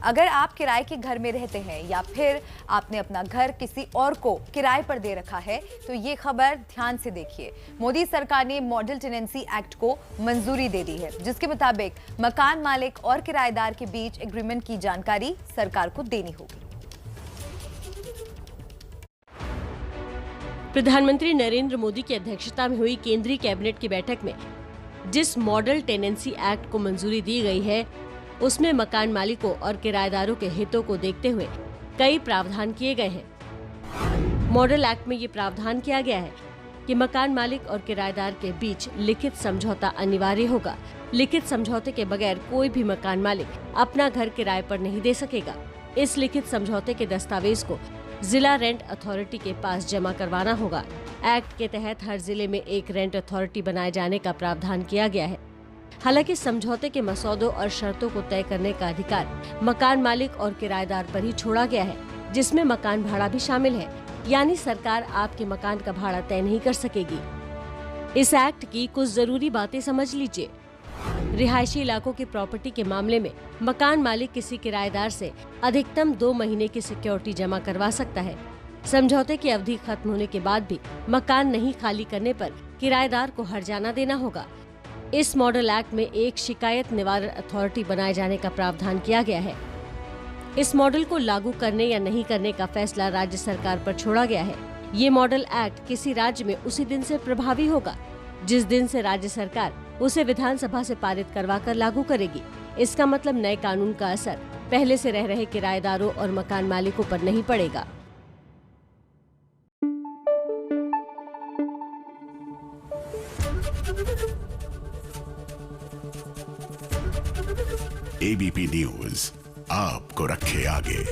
अगर आप किराए के घर में रहते हैं या फिर आपने अपना घर किसी और को किराए पर दे रखा है तो ये खबर ध्यान से देखिए। मोदी सरकार ने मॉडल टेनेंसी एक्ट को मंजूरी दे दी है, जिसके मुताबिक मकान मालिक और किराएदार के बीच एग्रीमेंट की जानकारी सरकार को देनी होगी। प्रधानमंत्री नरेंद्र मोदी की अध्यक्षता में हुई केंद्रीय कैबिनेट की बैठक में जिस मॉडल टेनेंसी एक्ट को मंजूरी दी गई है, उसमें मकान मालिकों और किराएदारों के हितों को देखते हुए कई प्रावधान किए गए हैं। मॉडल एक्ट में ये प्रावधान किया गया है कि मकान मालिक और किराएदार के बीच लिखित समझौता अनिवार्य होगा। लिखित समझौते के बगैर कोई भी मकान मालिक अपना घर किराए पर नहीं दे सकेगा। इस लिखित समझौते के दस्तावेज को जिला रेंट अथॉरिटी के पास जमा करवाना होगा। एक्ट के तहत हर जिले में एक रेंट अथॉरिटी बनाए जाने का प्रावधान किया गया है। हालांकि समझौते के मसौदों और शर्तों को तय करने का अधिकार मकान मालिक और किराएदार पर ही छोड़ा गया है, जिसमें मकान भाड़ा भी शामिल है। यानी सरकार आपके मकान का भाड़ा तय नहीं कर सकेगी। इस एक्ट की कुछ जरूरी बातें समझ लीजिए। रिहायशी इलाकों की प्रॉपर्टी के मामले में मकान मालिक किसी किराएदार से अधिकतम 2 महीने की सिक्योरिटी जमा करवा सकता है। समझौते की अवधि खत्म होने के बाद भी मकान नहीं खाली करने पर किराएदार को हर्जाना देना होगा। इस मॉडल एक्ट में एक शिकायत निवारण अथॉरिटी बनाए जाने का प्रावधान किया गया है। इस मॉडल को लागू करने या नहीं करने का फैसला राज्य सरकार पर छोड़ा गया है। ये मॉडल एक्ट किसी राज्य में उसी दिन से प्रभावी होगा जिस दिन से राज्य सरकार उसे विधानसभा से पारित करवाकर लागू करेगी। इसका मतलब नए कानून का असर पहले से रह रहे किराएदारों और मकान मालिकों पर नहीं पड़ेगा। एबीपी न्यूज आपको रखे आगे।